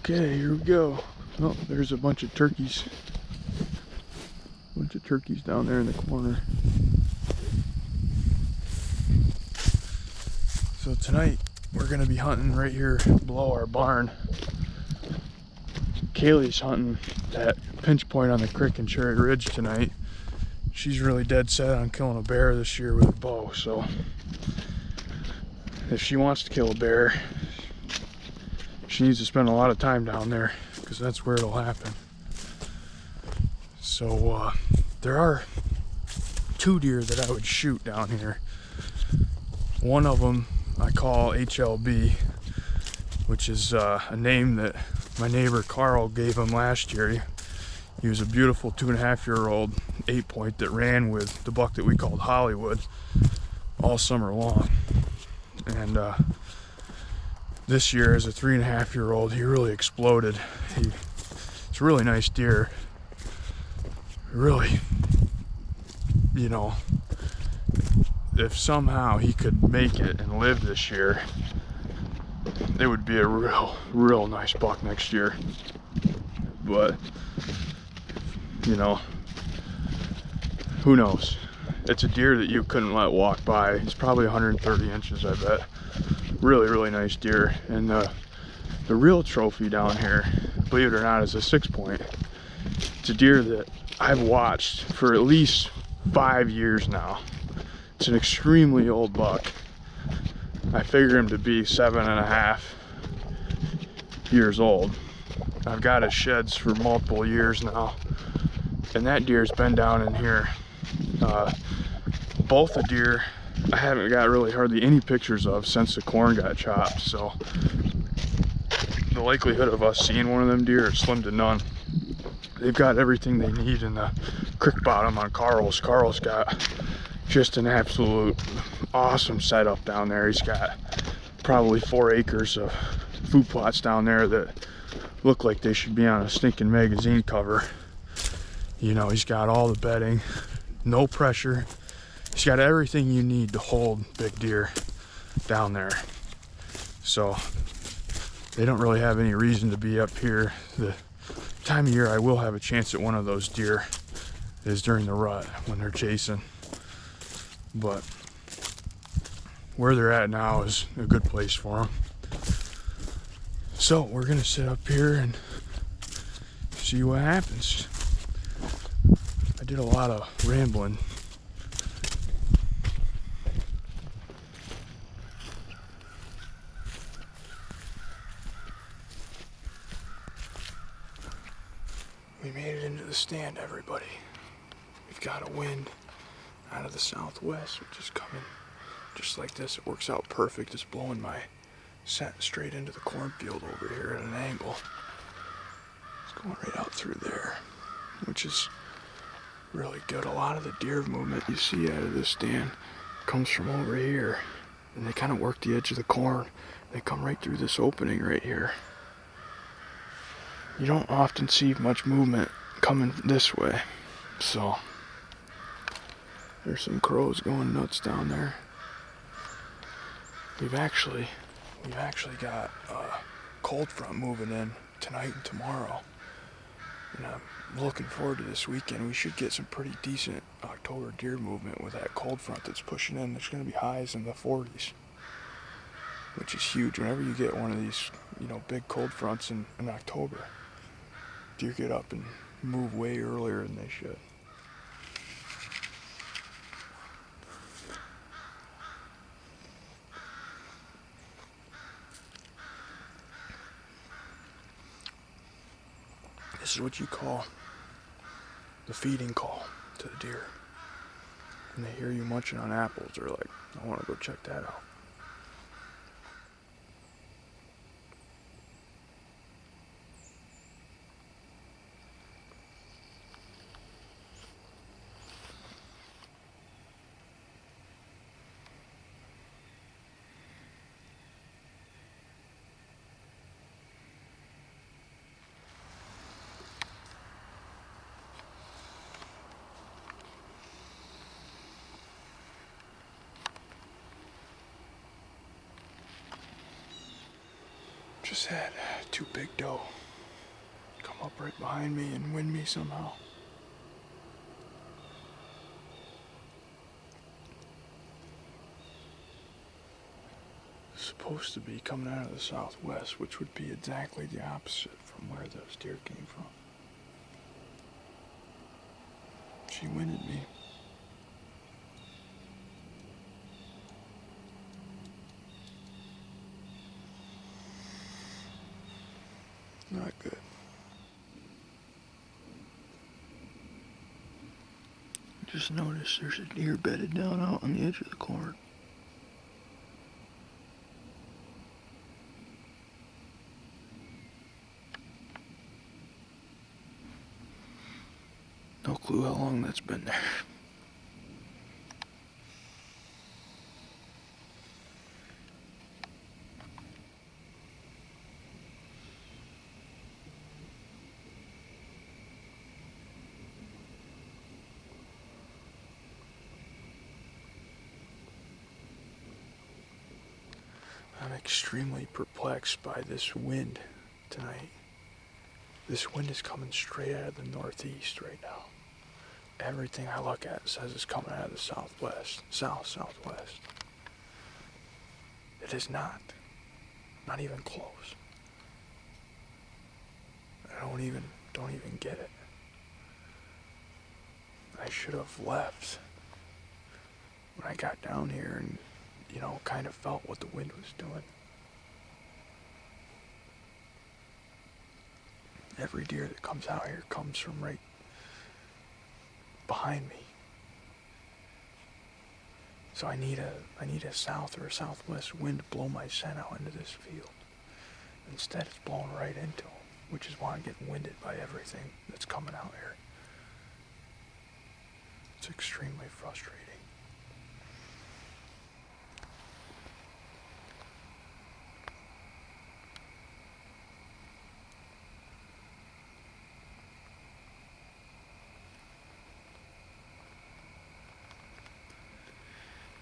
Okay, here we go. Oh, there's a bunch of turkeys. Down there in the corner. So tonight we're gonna be hunting right here below our barn. Kaylee's hunting that pinch point on the creek in Cherry Ridge tonight. She's really dead set on killing a bear this year with a bow, so if she wants to kill a bear, she needs to spend a lot of time down there, because that's where it'll happen. So there are 2 deer that I would shoot down here. One of them I call HLB, which is a name that my neighbor Carl gave him last year. He was a beautiful 2.5-year-old 8-point that ran with the buck that we called Hollywood all summer long. And this year, as a 3.5-year-old, he really exploded. It's a really nice deer. Really, you know, if somehow he could make it and live this year, it would be a real nice buck next year. But, you know, who knows? It's a deer that you couldn't let walk by. It's probably 130 inches, I bet. Really nice deer. And the real trophy down here, believe it or not, is a 6-point. It's a deer that I've watched for at least 5 years now. It's an extremely old buck. I figure him to be 7.5 years old. I've got his sheds for multiple years now, and that deer's been down in here. Both the deer I haven't got really hardly any pictures of since the corn got chopped, so the likelihood of us seeing one of them deer is slim to none. They've got everything they need in the creek bottom on Carl's. Carl's got just an absolute awesome setup down there. He's got probably 4 acres of food plots down there that look like they should be on a stinking magazine cover. You know, he's got all the bedding, no pressure. He's got everything you need to hold big deer down there. So they don't really have any reason to be up here. The time of year I will have a chance at one of those deer is during the rut when they're chasing. But where they're at now is a good place for them. So we're gonna sit up here and see what happens. I did a lot of rambling. We made it into the stand, everybody. We've got a wind out of the southwest, which is coming just like this. It works out perfect. It's blowing my scent straight into the cornfield over here at an angle. It's going right out through there, which is really good. A lot of the deer movement you see out of this stand comes from over here, and they kind of work the edge of the corn. They come right through this opening right here. You don't often see much movement coming this way, so there's some crows going nuts down there. We've actually got a cold front moving in tonight and tomorrow, and I'm looking forward to this weekend. We should get some pretty decent October deer movement with that cold front that's pushing in. There's going to be highs in the 40s, which is huge. Whenever you get one of these, you know, big cold fronts in October, deer get up and move way earlier than they should. This is what you call the feeding call to the deer. When they hear you munching on apples, they're like, I want to go check that out. Just had two big doe come up right behind me and win me somehow. Supposed to be coming out of the southwest, which would be exactly the opposite from where those deer came from. She winded me. Not good. Just noticed there's a deer bedded down out on the edge of the corn. No clue how long that's been there. I'm extremely perplexed by this wind tonight. This wind is coming straight out of the northeast right now. Everything I look at says it's coming out of the southwest, southwest. It is not. Not even close. I don't even get it. I should have left when I got down here and, kind of felt what the wind was doing. Every deer that comes out here comes from right behind me. So I need a south or a southwest wind to blow my scent out into this field. Instead, it's blowing right into them, which is why I'm getting winded by everything that's coming out here. It's extremely frustrating.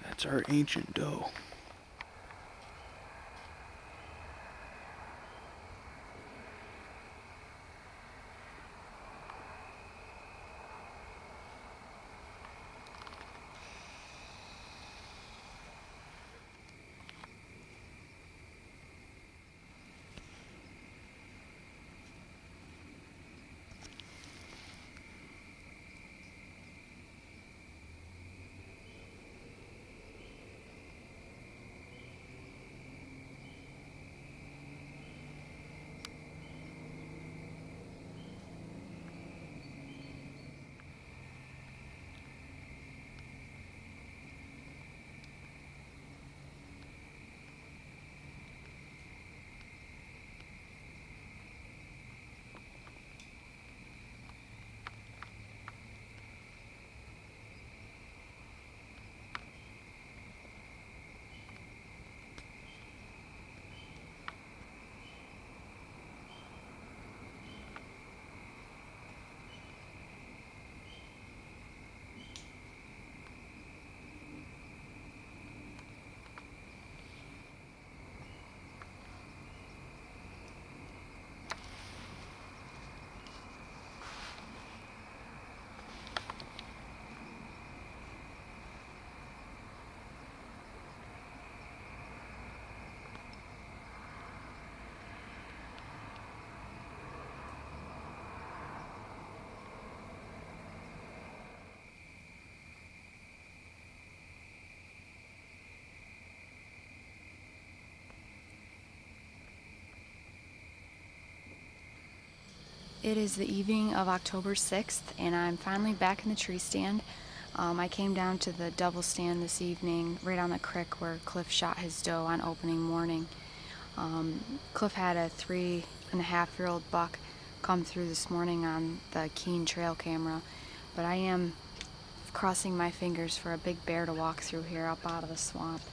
That's our ancient doe. It is the evening of October 6th, and I'm finally back in the tree stand. I came down to the double stand this evening, right on the creek where Cliff shot his doe on opening morning. Cliff had a 3.5-year-old buck come through this morning on the Keen trail camera, but I am crossing my fingers for a big bear to walk through here up out of the swamp.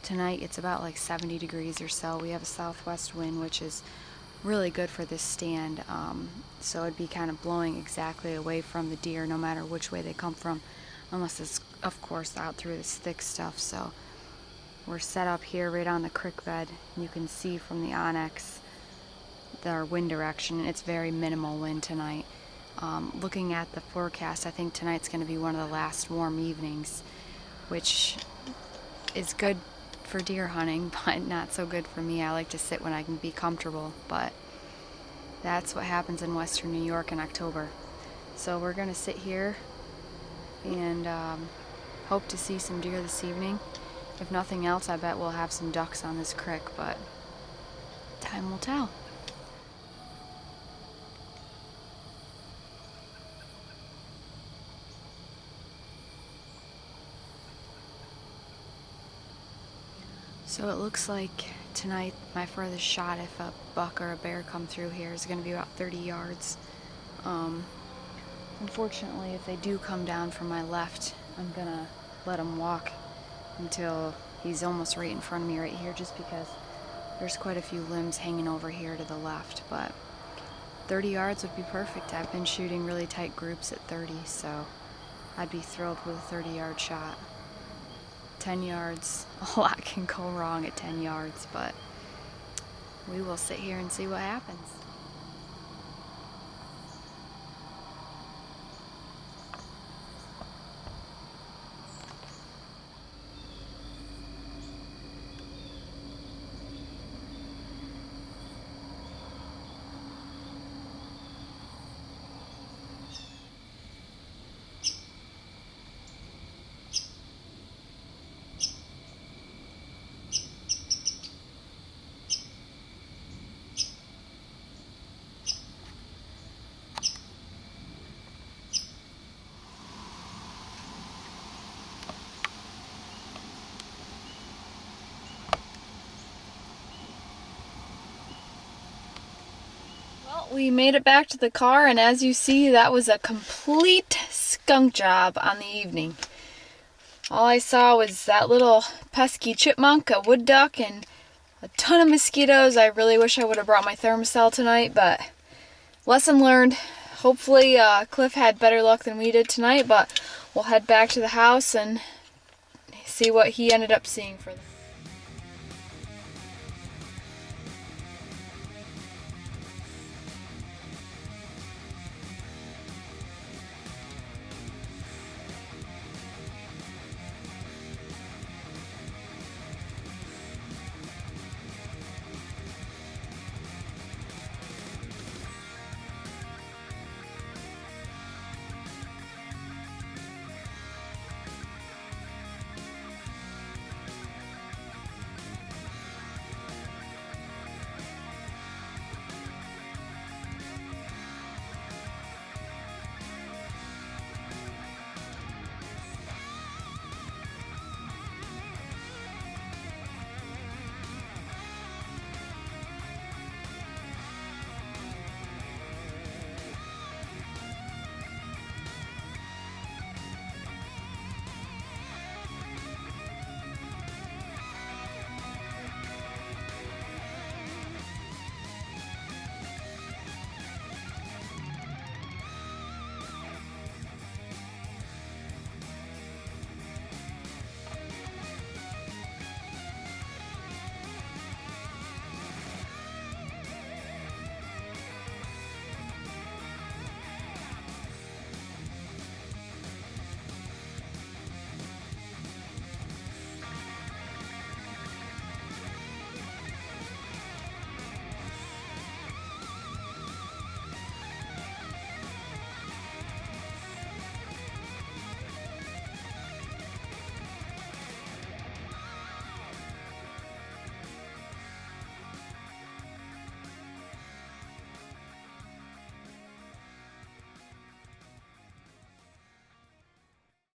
Tonight it's about like 70 degrees or so. We have a southwest wind, which is really good for this stand, so it'd be kind of blowing exactly away from the deer no matter which way they come from, unless it's of course out through this thick stuff. So We're set up here right on the creek bed. You can see from the Onyx our wind direction. It's very minimal wind tonight. Looking at the forecast, I think tonight's going to be one of the last warm evenings, which is good for deer hunting, but not so good for me. I like to sit when I can be comfortable, but that's what happens in western New York in October. So we're going to sit here and hope to see some deer this evening. If nothing else, I bet we'll have some ducks on this creek, but time will tell. So it looks like tonight my furthest shot, if a buck or a bear come through here, is going to be about 30 yards. Unfortunately, if they do come down from my left, I'm going to let him walk until he's almost right in front of me right here, just because there's quite a few limbs hanging over here to the left. But 30 yards would be perfect. I've been shooting really tight groups at 30, so I'd be thrilled with a 30-yard shot. 10 yards, a lot can go wrong at 10 yards, but we will sit here and see what happens. We made it back to the car, and as you see, that was a complete skunk job on the evening. All I saw was that little pesky chipmunk, a wood duck, and a ton of mosquitoes. I really wish I would have brought my thermocell tonight, but lesson learned. Hopefully Cliff had better luck than we did tonight, but we'll head back to the house and see what he ended up seeing for the